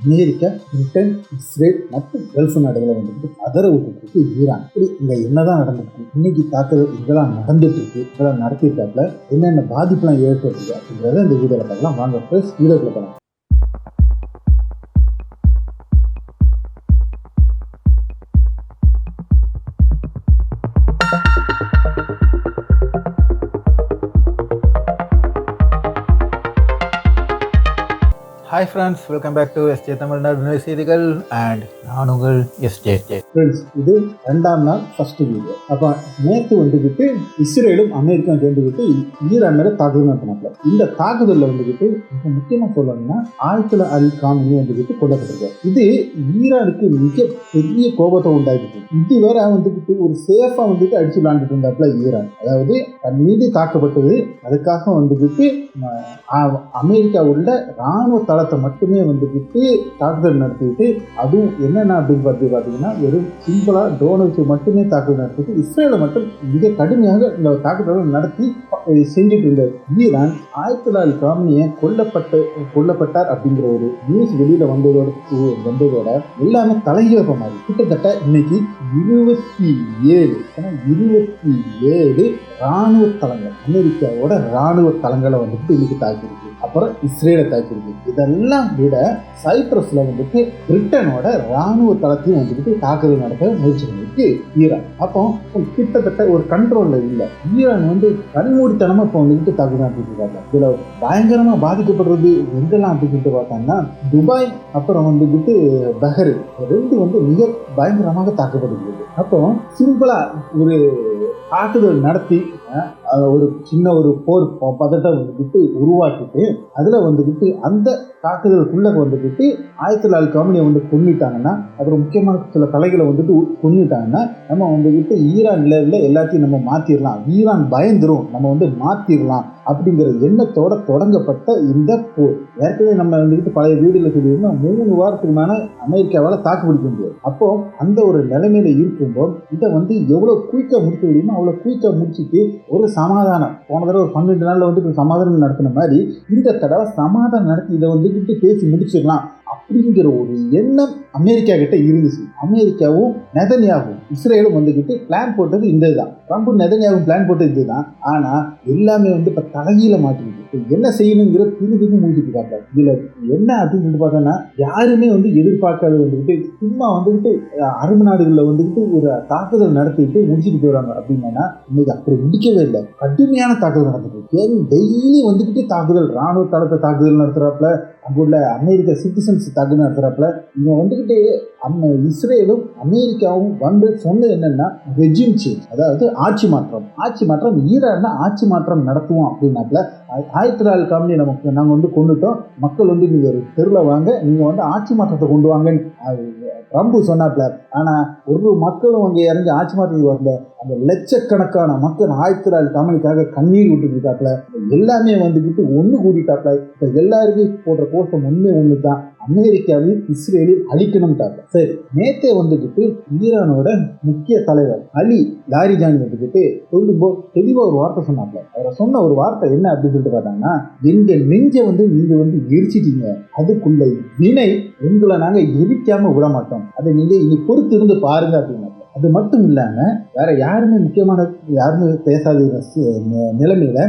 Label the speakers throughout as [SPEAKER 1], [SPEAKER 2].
[SPEAKER 1] America, Britain, Israel மற்றும் gulf நாடுகளை வந்துட்டு அதர விட்டுட்டு இருக்கு ஈரான். இப்படி இங்க என்னதான் நடந்துட்டு இருக்கு, இன்னைக்கு தாக்குதல் இதெல்லாம் நடந்துட்டு இருக்கு, இதெல்லாம் நடத்திருக்காப்புல என்னென்ன பாதிப்புலாம் ஏற்பட்டுருக்கு அப்படிங்கிறத இந்த வீடியோல பார்க்கலாம். வாங்க ஃப்ரெண்ட்ஸ், வீடியோக்குள்ள போகலாம்.
[SPEAKER 2] Hi friends, welcome back to SJ Tamil Nadu செய்திகள் அண்ட் நான் உங்கள் எஸ்ஜே.
[SPEAKER 1] ஃப்ரெண்ட்ஸ், இது 2ஆம் நாள் ஃபர்ஸ்ட் வீடியோ. அப்போ நேற்று வந்துக்கிட்டு இஸ்ரேலும் அமெரிக்காவும் சேர்ந்துக்கிட்டு ஈரான் மேலே தாக்குதல் நடத்தினாங்க. இந்த தாக்குதலில் வந்துக்கிட்டு மிக முக்கியமாக சொல்லணும்னா ஆயத்துல் அல் காமினி வந்துக்கிட்டு கொல்லப்பட்டிருக்காரு. இது ஈரானுக்கு மிக பெரிய கோபத்தை உண்டாக்கிட்டு, இது வேற வந்துக்கிட்டு ஒரு சேஃபாக வந்துட்டு அடிச்சு விளாண்டுட்டு இருந்தாப்புல ஈரான். அதாவது தன் மீது தாக்கப்பட்டது, அதுக்காக வந்துக்கிட்டு அமெரிக்காவுள்ள ராணுவ தளத்தை மட்டுமே வந்துக்கிட்டு தாக்குதல் நடத்திட்டு, அதுவும் என்னென்ன அப்படின்னு பார்த்தீங்கன்னா வெறும் சிம்பிளா ட்ரோன் வச்சு மட்டுமே தாக்குதல் நடத்திட்டு இஸ்ரேலை மட்டும் மிக கடுமையாக இந்த தாக்குதலை நடத்தி செஞ்சுட்டு இருந்தார். ஈரான் ஆயத்துல் அல் காமினியை கொல்லப்பட்டார் அப்படிங்கிற ஒரு நியூஸ் வெளியில வந்ததோட எல்லாமே தலையிழப்பமாகி கிட்டத்தட்ட இன்னைக்கு 27 ராணுவ தளங்கள், அமெரிக்காவோட ராணுவ தளங்களை வந்துட்டு இன்னைக்கு தாக்கியிருக்கு. அப்புறம் இஸ்ரேலை தாக்கியிருக்கு. இதெல்லாம் விட சைப்ரஸ்ல வந்துட்டு பிரிட்டனோட ராணுவ தளத்தையும் வந்துட்டு தாக்குதல் நடத்த முயற்சி பண்ணிருக்கு ஈரான். அப்போ கிட்டத்தட்ட ஒரு கண்ட்ரோல்ல இல்லை. ஈரான் வந்து கண்மூடித்தனமா இப்போ வந்துட்டு தாக்குதல் நடத்திட்டு இருக்காங்க. இதுல பயங்கரமா பாதிக்கப்படுறது எங்கெல்லாம் அப்படின்னு பார்த்தாங்கன்னா துபாய், அப்புறம் வந்துட்டு பஹ்ரைன், ரெண்டு வந்து மிக பயங்கரமாக தாக்கப்படுகிறது. அப்போ சிம்பிளா ஒரு தாக்குதல் நடத்தி ஒரு சின்ன ஒரு போர் பதட்டம் வந்துக்கிட்டு உருவாக்கிட்டு அதுல வந்துக்கிட்டு அந்த தாக்குதலுக்குள்ள வந்துக்கிட்டு ஆயத்துல் அல் காமினியை வந்து கொன்னிட்டாங்கன்னா, அப்புறம் முக்கியமான சில தலைகளை வந்துட்டு கொன்னிட்டாங்கன்னா, நம்ம வந்துக்கிட்டு ஈரான் லெவலில் எல்லாத்தையும் நம்ம மாற்றிடலாம், ஈரான் பயந்துரும், நம்ம வந்து மாற்றிடலாம் அப்படிங்கிற எண்ணத்தோட தொடங்கப்பட்ட இந்த போர். ஏற்கனவே நம்ம வந்துக்கிட்டு பழைய வீடுகளில் சொல்லியிருந்தோம், 3 வாரத்துக்கு மேலே அமெரிக்காவால் தாக்கு பிடிக்க முடியாது. அப்போ அந்த ஒரு நிலைமையில இருக்கும்போது இதை வந்து எவ்வளோ குயிக்காக முடிக்க முடியுமோ அவ்வளோ குயிக்காக முடிச்சுட்டு ஒரு சமாதானம், போன தடவை ஒரு 12 நாளில் வந்துட்டு சமாதானம் நடத்தின மாதிரி இந்த தடவை சமாதானம் நடத்தி இதை வந்துக்கிட்டு பேசி முடிச்சிடலாம் அப்படிங்கிற ஒரு எண்ணம் அமெரிக்கா கிட்ட இருந்துச்சு. அமெரிக்காவும் நெதன்யாகும் இஸ்ரேலும் வந்துக்கிட்டு பிளான் போட்டது இந்த இதுதான். ட்ரம்ப் நெதன்யாவும் பிளான் போட்டது இதுதான். ஆனா எல்லாமே வந்து இப்ப தலைகீழ மாட்டிருக்கு. என்ன செய்யணுங்கிற திருப்பி முடிச்சுட்டு இருக்காங்க. இதுல என்ன அப்படின்னு பார்த்தோன்னா, யாருமே வந்து எதிர்பார்க்காத வந்துக்கிட்டு சும்மா வந்துக்கிட்டு அரபு நாடுகளில் வந்துக்கிட்டு ஒரு தாக்குதல் நடத்திட்டு முடிச்சுட்டு போயிடுறாங்க. அப்படின்னா இன்னைக்கு அப்படி முடிக்கவே இல்லை. கடுமையான தாக்குதல் நடந்துட்டு டெய்லி வந்துக்கிட்டு தாக்குதல், ராணுவ தளத்தை தாக்குதல் நடத்துறாப்புல, அங்குள்ள அமெரிக்க சிட்டிசன்ஸ் தாக்குதல் நடத்துறாப்புல. இவங்க வந்துக்கிட்டு இஸ்ரேலும் அமெரிக்காவும் வந்து சொன்னது என்னன்னா ரெஜிம் சேஞ்ச், அதாவது ஆட்சி மாற்றம். ஈரான் ஆட்சி மாற்றம் நடத்துவோம் அப்படின்னாப்புல ஆயத்துல் அல் காமினியை நாங்கள் வந்து கொண்டுட்டோம், மக்கள் வந்து நீங்க தெருவில் வாங்க, நீங்க வந்து ஆட்சி மாற்றத்தை கொண்டு வாங்கன்னு ட்ரம்ப் சொன்னாப்ல. ஆனா ஒரு மக்களும் அங்கே இறங்கி ஆட்சி மாற்றத்துக்கு வரல. அந்த லட்சக்கணக்கான மக்கள் ஆயத்துல் அல் காமினிக்காக கண்ணீர் விட்டு இருக்காப்ல. எல்லாமே வந்துக்கிட்டு ஒன்று கூட்டிட்டாப்ல. இப்போ எல்லாருக்கும் போடுற கோஷம் ஒன்று தான், அமெரிக்காவில் இஸ்ரேலில் அழிக்கணும்ட்டாங்க. சரி, நேத்தே வந்துக்கிட்டு ஈரானோட முக்கிய தலைவர் அலி லாரிஜானி வந்துக்கிட்டு சொல்லும்போது தெளிவாக ஒரு வார்த்தை சொன்னாப்ல. அவரை சொன்ன ஒரு வார்த்தை என்ன அப்படின்னு சொல்லிட்டு பார்த்தாங்கன்னா, எங்க நெஞ்சை வந்து நீங்க வந்து எரிச்சிட்டீங்க, அதுக்குள்ள வினை உங்களை நாங்க எரிக்காம விட மாட்டோம், அதை நீங்க இனி பொறுத்து இருந்து பாருங்க அப்படின்னா. அது மட்டும் இல்லாம வேற யாருமே பேசாத நிலைமையில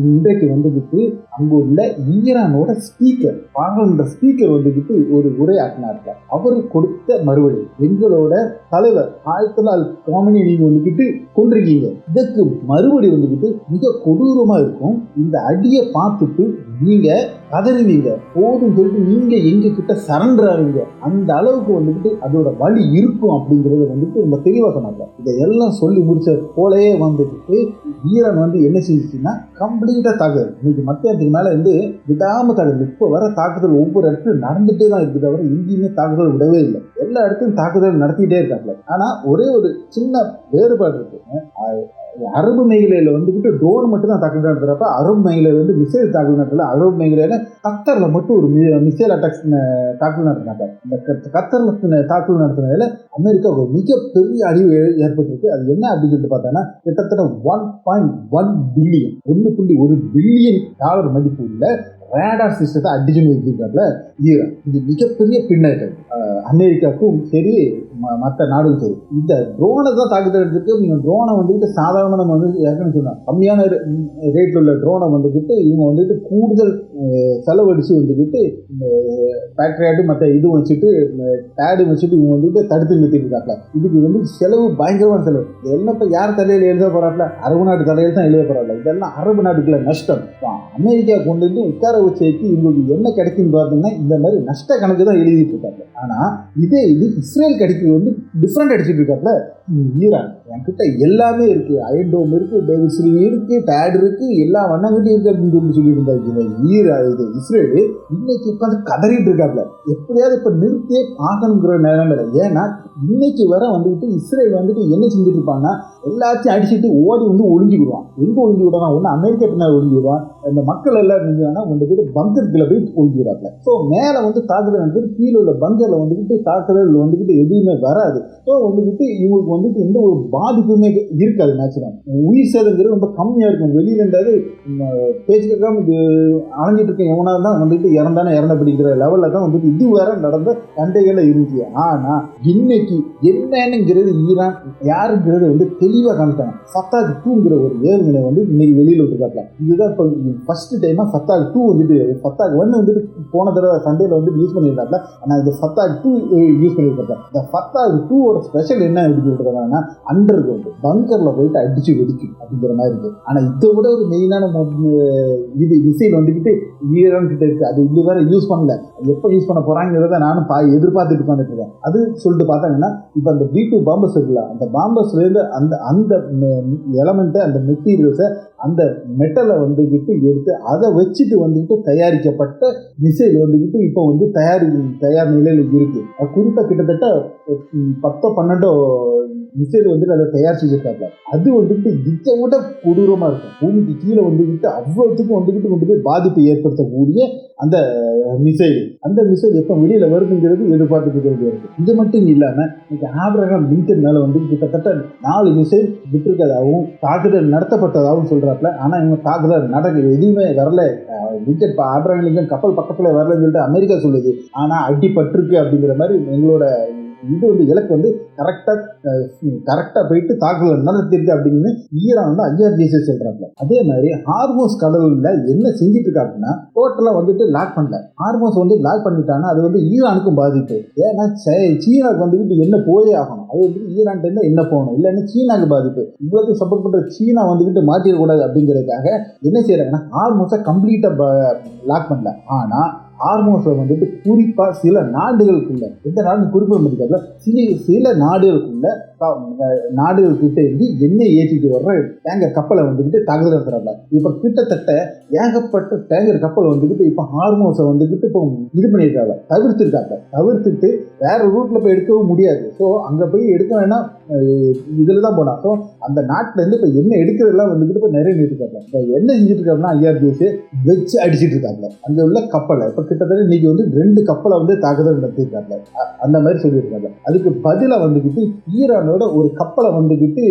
[SPEAKER 1] இன்றைக்கு வந்துக்கிட்டு அங்கு உள்ள ஈரானோட ஸ்பீக்கர், பார்லிமெண்ட் ஸ்பீக்கர் வந்துக்கிட்டு ஒரு உரையாற்றினார்கள். அவரு கொடுத்த மறுபடி, எங்களோட தலைவர் ஆயத்துல் அல் காமினி நீங்க வந்துக்கிட்டு கொண்டிருக்கீங்க, இதற்கு மறுபடி வந்துக்கிட்டு மிக கொடூரமா இருக்கும், இந்த அடியை பார்த்துட்டு நீங்க கதறுவீங்க, போதும் சொல்லிட்டு நீங்க எங்க கிட்ட சரண்டர் ஆவீங்க, அந்த அளவுக்கு வந்துக்கிட்டு அதோட வலி இருக்கும் அப்படிங்கறத வந்துட்டு ரொம்ப தெளிவா சொன்னாங்க. இதையெல்லாம் சொல்லி முடிச்ச போலயே வந்துட்டு ஈரான் வந்து என்ன செஞ்சுச்சுன்னா கம்ப்ளீட்டா தாக்குதல். இன்னைக்கு மத்தியானத்துக்கு மேல வந்து விடாம தாக்குதல். இப்போ வர தாக்குதல் ஒவ்வொரு இடத்துலையும் நடந்துட்டே தான் இருக்குது, தவிர எங்கேயுமே தாக்குதல் விடவே இல்லை. எல்லா இடத்துலையும் தாக்குதல் நடத்திட்டே இருக்காங்க. ஆனா ஒரே ஒரு சின்ன வேறுபாடு இருக்கு. அரபு மேഖലയിൽ வந்துட்டு ட்ரோன் மட்டும் தான் தாக்குதல் நடத்துறப்ப அரபு மேഖലയിൽ வந்து மிசைல் தாக்குதல் நடத்தல. அரபு மேഖലയിൽ கத்தர்ல மட்டும் ஒரு மிசைல் அட்டாக்ஸ் தாக்குதல் நடத்தினாங்க. இந்த கத்தர்ல தாக்குதல் நடத்தினதுல அமெரிக்கா ஒரு மிகப்பெரிய அழிவு ஏற்பட்டிருக்கு. அது என்ன அப்படின்னு சொல்லிட்டு பார்த்தோன்னா கிட்டத்தட்ட 1.1 பில்லியன் $1.1 மதிப்பு உள்ள ரேடார் சிஸ்டத்தை அடிச்சுன்னு வச்சிருக்காருல ஈரான். இது மிகப்பெரிய பின்னடைவு அமெரிக்காவுக்கும் சரி மற்ற நாடுகளும் சரி. இந்த ட்ரோனை தான் தாக்குதல் எடுத்துட்டு நீங்கள் ட்ரோனை வந்துட்டு சாதாரண நம்ம வந்து ஏற்கனவே சொன்னோம் கம்மியான ரேட்டில் உள்ள ட்ரோனை வந்துக்கிட்டு இவங்க வந்துட்டு கூடுதல் செலவழித்து வந்துக்கிட்டு ஃபேக்ட்ரியாட்டு மற்ற இது வச்சுட்டு டேடு வச்சுட்டு இவங்க வந்துட்டு தடுத்து நிறுத்திட்டு இருக்காங்க. இதுக்கு வந்து செலவு பயங்கரமான செலவு. இதெல்லாம் இப்போ யார் தலையில் எழுத போகிறாப்ல? அரபு நாட்டு தலையில் தான் எழுத போகிறாப்ல. இதெல்லாம் அரபு நாட்டுக்குள்ள நஷ்டம். அமெரிக்கா கொண்டு வந்து உட்கார வச்சு இவங்களுக்கு என்ன கிடைக்குன்னு பார்த்தீங்கன்னா இந்த மாதிரி நஷ்ட கணக்கு தான் எழுதிட்டு இருக்காங்க. ஆனால் இது இஸ்ரேல் கிடைக்கிறது வந்து டிஃப்ரெண்ட் அடிச்சுட்டு இருக்காப்ல ஈரான். என்கிட்ட எல்லாமே இருக்கு, அயன்டோம் இருக்கு, டேவிஸ்லி இருக்கு, டேட் இருக்கு, எல்லா வண்ணங்கிட்டும் இருக்கு அப்படின்னு சொல்லிட்டு இருந்தாங்க. இது இஸ்ரேல் இன்னைக்கு உட்காந்து கதறிட்டு இருக்காப்ல. எப்படியாவது இப்ப நிறுத்தியே பார்க்கணுங்கிற நிலைமையில. ஏன்னா இன்னைக்கு வர வந்துட்டு இஸ்ரேல் வந்துட்டு என்ன செஞ்சுட்டு இருப்பாங்கன்னா எல்லாத்தையும் அடிச்சுட்டு ஓடி வந்து ஒளிஞ்சுக்கிடுவான். எங்க ஒளிஞ்சு விடுவான்? ஒன்று அமெரிக்கா பின்னாடி ஒளிஞ்சுடுவான். இந்த மக்கள் எல்லாம் இருந்துச்சுன்னா வந்துட்டு பங்கருக்குள்ள போய் ஒளிஞ்சுக்கிறாப்ல. ஸோ மேலே வந்து தாக்குதல் வந்துட்டு கீழே உள்ள பங்கர்ல வந்துட்டு தாக்குதல் வந்துட்டு எதுவுமே வராது. ஸோ வந்துட்டு இவங்களுக்கு வந்துட்டு எந்த ஒரு பாதிப்புமே இருக்காது. மேக்சிமம் உயிர் சேதங்கிறது ரொம்ப கம்மியாக இருக்கும். வெளியில இருந்தாலும் பேச்சு கேட்காம அலைஞ்சிட்டு இருக்க எவனா தான் வந்துட்டு இறந்த பிடிக்கிற லெவலில் தான் வந்துட்டு இது வேற நடந்த சண்டைகள் இருந்துச்சு. ஆனால் இன்னைக்கு என்னங்கிறது ஈரான் யாருங்கிறது வந்து தெளிவாக காமிட்டாங்க. ஃபத்தாக் 2ங்கிற ஒரு ஏவுகணை வந்து இன்னைக்கு வெளியில் விட்டுருக்காங்க. இதுதான் இப்போ ஃபர்ஸ்ட் டைமாக ஃபத்தாக் 2 வந்துட்டு ஃபத்தாக் 1 வந்துட்டு போன தடவை சண்டையில் வந்துட்டு யூஸ் பண்ணியிருக்காங்க. ஆனால் இது ஃபத்தாக் 2 யூஸ் பண்ணியிருக்காங்க. இந்த ஃபத்தாக் 2ஓட ஸ்பெஷல் என்ன அப்படின்னு சொல்லிட்டு அண்டர் கிரவுண்ட் பங்கர்ல போயிட்டு அடிச்சு வெடிக்கும் அப்படிங்கிற மாதிரி இருக்கு. ஆனா இதை விட ஒரு மெயினான இது மிசைல் வந்துக்கிட்டு ஈரான் கிட்ட இருக்கு. அது இது வேற யூஸ் பண்ணல. எப்ப யூஸ் பண்ண போறாங்கிறத நானும் எதிர்பார்த்துட்டு உட்காந்துட்டு இருக்கேன். அது சொல்லிட்டு பார்த்தாங்கன்னா இப்ப அந்த B2 பாம்பர்ஸ் இருக்குல்ல, அந்த பாம்பர்ஸ்ல இருந்து அந்த எலமெண்ட்டை அந்த மெட்டீரியல்ஸை அந்த மெட்டலை வந்துக்கிட்டு எடுத்து அதை வச்சுட்டு வந்துக்கிட்டு தயாரிக்கப்பட்ட மிசைல் வந்துக்கிட்டு இப்போ வந்து தயார் நிலையில் இருக்கு. குறிப்பாக கிட்டத்தட்ட 10-12 மிசைல் வந்துட்டு அதை தயார் செஞ்சிருக்காங்க. அது வந்துட்டு இதை விட கொடூரமா இருக்கும். பூமிக்கு கீழே வந்துக்கிட்டு அவ்வளவுக்கும் வந்துக்கிட்டு கொண்டு போய் பாதிப்பை ஏற்படுத்தக்கூடிய அந்த மிசைல் எப்போ வெளியில வருதுங்கிறது எதிர்பார்த்துட்டு இருக்கு. இது மட்டும் இல்லாம இன்னைக்கு ஆபிரகாம் லிங்கன் மேல வந்து கிட்டத்தட்ட 4 மிசைல் விட்டுருக்கதாகவும் தாக்குதல் நடத்தப்பட்டதாகவும் சொல்றாப்ல. ஆனா இவங்க தாக்குதல் எதுவுமே வரல. ஆபிரகாம் லிங்கன் கப்பல் பக்கத்துல வரலன்னு சொல்லிட்டு அமெரிக்கா சொல்லுது. ஆனா அடிபட்டிருக்கு அப்படிங்கிற மாதிரி எங்களோட இது வந்து இலக்கு வந்து கரெக்டா போயிட்டு தாக்குதல் நடத்திருக்கு அப்படின்னு ஈரான் வந்து IRGC சொல்றாங்க. அதே மாதிரி ஹார்மோஸ் கடல்ல என்ன செஞ்சுட்டு இருக்காங்கன்னா டோட்டலா வந்துட்டு லாக் பண்ணல. ஹார்மோஸ் வந்து லாக் பண்ணிட்டாங்கன்னா அது வந்து ஈரானுக்கும் பாதிப்பு. ஏன்னா சீனாவுக்கு வந்துட்டு என்ன போயே ஆகணும். அது வந்து ஈரான் என்ன போகணும், இல்லைன்னா சீனாவுக்கு பாதிப்பு. இவ்வளவு சப்போர்ட் பண்ற சீனா வந்துட்டு மாட்டிடக்கூடாது அப்படிங்கிறதுக்காக என்ன செய்யறாங்கன்னா ஹார்மோஸை கம்ப்ளீட்டா லாக் பண்ணல. ஆனா ஹார்மோஸை வந்துட்டு குறிப்பா சில நாடுகளுக்குள்ள, எந்த நாடு குறிப்பிட முடியாதுல, சில நாடுகளுக்கிட்ட இருந்து எண்ணெய் ஏற்றிட்டு வர்ற டேங்கர் கப்பலை வந்துக்கிட்டு தாக்குதல் நடத்துறாங்க. இப்ப கிட்டத்தட்ட ஏகப்பட்ட டேங்கர் கப்பல் வந்துக்கிட்டு இப்ப ஹார்மோஸை வந்துக்கிட்டு இப்போ இது பண்ணியிருக்காங்க, தவிர்த்துட்டு வேற ரூட்ல போய் எடுக்கவும் முடியாது. ஸோ அங்க போய் எடுக்க வேணா இதுல தான் போனா. ஸோ அந்த நாட்டுல இருந்து இப்ப எண்ணெய் எடுக்கிறதெல்லாம் வந்துக்கிட்டு இப்போ நிறைய நிறுத்திருக்காங்க. இப்போ என்ன செஞ்சுட்டு இருக்காங்கன்னா IRGC வச்சு அடிச்சுட்டு இருக்காங்க அங்க உள்ள கப்பலை. இப்ப கிட்டத்தட்ட இன்னைக்கு வந்து 2 கப்பலை வந்து தாக்குதல் நடத்திருக்காங்க. அந்த மாதிரி சொல்லியிருக்காங்க. அதுக்கு பதிலா வந்துக்கிட்டு ஈரானோட ஒரு கப்பலை வந்துக்கிட்டு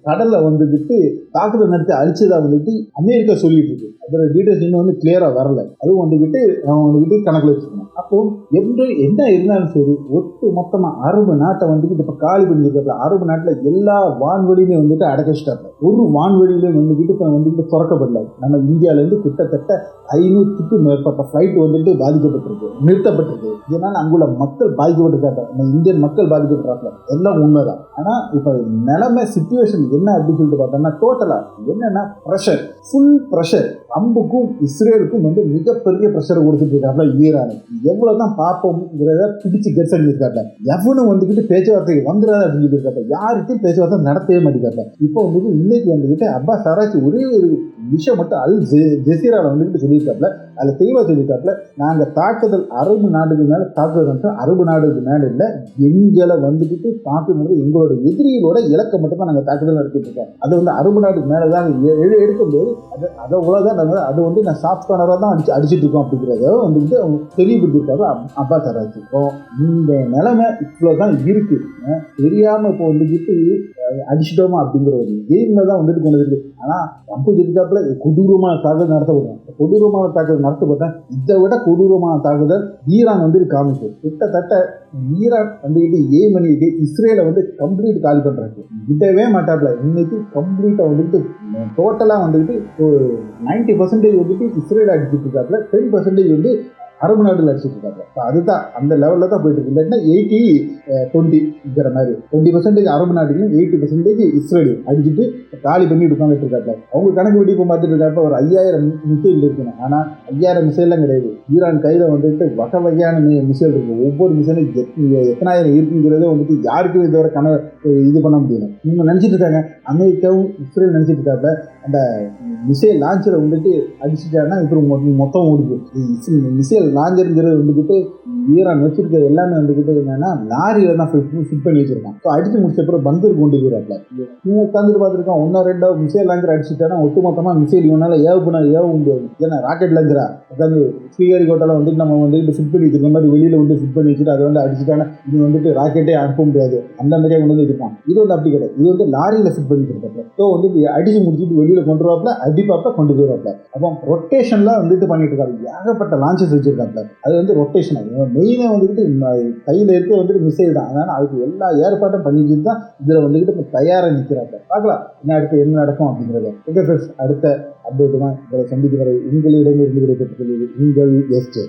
[SPEAKER 1] கடல்ல வந்துக்கிட்டு தாக்குதல் நடத்தி அழிச்சதா வந்துட்டு அமெரிக்கா சொல்லிட்டு இருக்கு. அதோட டீடைல்ஸ் இன்னும் வந்து கிளியரா வரல. அதுவும் வந்துக்கிட்டு அவங்க வந்துக்கிட்டு கணக்கில் வச்சுக்கணும். அப்போ என்ன இருந்தாலும் சரி ஒட்டு மொத்தமா அரபு நாட்டை வந்துக்கிட்டு இப்ப காலி பண்ணிருக்காங்க. அரபு நாட்டுல எல்லா வான்வெளியுமே வந்துட்டு அடக்கிச்சிட்டாங்க. ஒரு வான்வெளியிலும் வந்துக்கிட்டு இப்ப வந்துட்டு திறக்கப்படல. நம்ம இந்தியால இருந்து கிட்டத்தட்ட 500க்கும் மேற்பட்ட ஃபிளைட் வந்துட்டு பாதிக்கப்பட்டிருக்கு, நிறுத்தப்பட்டிருக்கு. இதனால அங்குள்ள மக்கள் பாதிக்கப்பட்டிருக்காங்க. நம்ம இந்தியன் மக்கள் பாதிக்கப்பட்டிருக்காங்க. எல்லாம் உண்மைதான். ஆனா இப்ப நிலைமை சிச்சுவேஷன் என்ன அப்படின்னு சொல்லிட்டு பார்த்தோம்னா டோட்டலா என்னன்னா ப்ரெஷர், ஃபுல் ப்ரெஷர். ட்ரம்புக்கும் இஸ்ரேலுக்கும் வந்து மிகப்பெரிய ப்ரெஷர் கொடுத்துட்டு இருக்காங்க ஈரானு. எவ்வளவுதான் பார்ப்போம்ங்கிறத பிடிச்சு கெட்ஸ் அடிச்சிருக்காங்க. எவனும் வந்துக்கிட்டு பேச்சுவார்த்தைக்கு வந்துடாது அப்படின்னு இருக்காங்க. யாருக்கும் பேச்சுவார்த்தை நடத்தவே மாட்டேங்கிறாங்க. இப்போ வந்துட்டு இன்னைக்கு வந்துக்கிட்டு அப்பாஸ் ஆராய்ச்சி ஒரே ஒரு விஷயம் மட்டும் அல் ஜசீரால வந்துக்கிட்டு சொல்லியிருக்காங்க. அதில் தெளிவாக சொல்லியிருக்காப்புல, நாங்கள் தாக்குதல் அரபு நாடுகள் மேலே தாக்குதல் வந்து அரபு நாடுகள் மேலே இல்லை, எங்களை வந்துக்கிட்டு தாக்குதல் எங்களோட எதிரிகளோட இலக்கை மட்டும் தான் நாங்கள் தாக்குதல் நடத்திட்டு இருக்கோம். அது வந்து அரபு நாட்டுக்கு மேலே தான் எடுக்கும்போது அதை தான் நாங்கள் அது வந்து நான் சாஃப்ட் கார்னராக தான் அடிச்சுட்டு இருக்கோம் அப்படிங்கிறத வந்துட்டு அவங்க தெளிவுபடுத்திருக்காரு அப்பாஸ் ஆராய்ச்சி. இப்போ இந்த நிலைமை இவ்வளோதான் இருக்கு, தெரியாமல் இப்போ வந்துட்டு அடிச்சிட்டோமா அப்படிங்கிற ஒரு கேம்ல தான் வந்துட்டு கொண்டு இருக்கு. ஆனால் ட்ரம்ப் இருக்காப்புல கொடூரமான தாக்குதல் நடத்தப்படும். கொடூரமான தாக்குதல் நடத்தப்பட்டேன், இதை விட கொடூரமான தாக்குதல் ஈரான் வந்துட்டு காமிச்சு கிட்டத்தட்ட ஈரான் வந்துட்டு ஏமனிக்கு இஸ்ரேலை வந்து கம்ப்ளீட் காலி பண்றாங்க. விடவே மாட்டாப்ல. இன்னைக்கு கம்ப்ளீட்டா வந்துட்டு டோட்டலா வந்துட்டு ஒரு 90% வந்துட்டு இஸ்ரேல் அடிச்சுட்டு இருக்காப்புல, 10% வந்து அரபு நாடுகள் அடிச்சுட்டு இருக்காங்க. அதுதான் அந்த லெவலில் தான் போயிட்டு இருக்கு. இல்லைன்னா 80-20 மாதிரி 20% அரபு நாடுகளும் 80% இஸ்ரேல் அடிச்சுட்டு காலி பண்ணிட்டு உட்காந்துட்டு இருக்காங்க. அவங்க கணக்கு வெடிப்பு பார்த்துட்டு இருக்காப்ப ஒரு 5000 மிசைல் இருக்கணும். ஆனால் 5000 மிசைல்லாம் கிடையாது. ஈரான் கையில் வந்துட்டு வகை வகையான மிசைல் இருக்கு. ஒவ்வொரு மிசைலும் எத்தனாயிரம் இருக்குங்கிறதே வந்துட்டு யாருக்கும் இதுவரை இது பண்ண முடியல. இவங்க நினைச்சிட்டு இருக்காங்க, அமெரிக்காவும் இஸ்ரேல் நினைச்சிட்டு இருக்காப்ப அந்த மிசைல் லான்ச்சரை வந்துட்டு அடிச்சுட்டாங்கன்னா இப்போ மொத்தம் ஓடுது. மிசைல் லாஞ்சருங்கிறது வந்துக்கிட்டு ஈரான் வச்சிருக்க எல்லாமே வந்துக்கிட்டு என்னன்னா லாரியில தான் ஃபிட் பண்ணி வச்சிருக்கான். ஸோ அடிச்சு முடிச்ச அப்புறம் பங்கர் கொண்டு போயிடாப்ல. இவங்க உட்காந்துட்டு பார்த்துருக்கான், 1-2 மிசைல் லாஞ்சர் அடிச்சுட்டானா ஒட்டுமொத்தமாக மிசைல் இவனால ஏவ முடியாது. ஏன்னா ராக்கெட் லாஞ்சரா உட்காந்து ஸ்ரீஹரிகோட்டால வந்துட்டு நம்ம வந்துட்டு ஃபிட் பண்ணி வச்சிருக்க மாதிரி வெளியில வந்து ஃபிட் பண்ணி வச்சுட்டு அதை வந்து அடிச்சுட்டானா இது வந்துட்டு ராக்கெட்டே அனுப்ப முடியாது. அந்த மாதிரியே கொண்டு வந்து வச்சிருக்கான். இது வந்து அப்படி கிடையாது, இது வந்து லாரியில ஃபிட் பண்ணி வச்சிருக்காப்ல. ஸோ வந்து அடிச்சு முடிச்சுட்டு வெளியில கொண்டு வருவாப்ல, அடிப்பாப்ல கொண்டு போயிருவாப்ல. அப்போ ரொட்டேஷன்ல வந்துட்டு பண்ணிட்டு இருக்காரு. ஏகப்பட்ட லான்ச்சஸ் வச்சிருக்காப்ல. அது வந்து ரொட்டேஷன். மெயினாக வந்துக்கிட்டு கையில் இருக்க வந்துட்டு மிசைல் தான். அதனால் அதுக்கு எல்லா ஏற்பாட்டும் பண்ணிட்டு தான் இதில் வந்துக்கிட்டு தயாராக நிற்கிறாங்க. பார்க்கலாம் என்ன அடுத்து என்ன நடக்கும் அப்படிங்கிறத. ஓகே ஃப்ரெண்ட்ஸ், அடுத்த அப்டேட்டு தான் இதில் சந்திக்கும் வரை உங்களிடமிருந்து விடைபெற்றுக் கொள்வது உங்கள் எஸ்ஜே.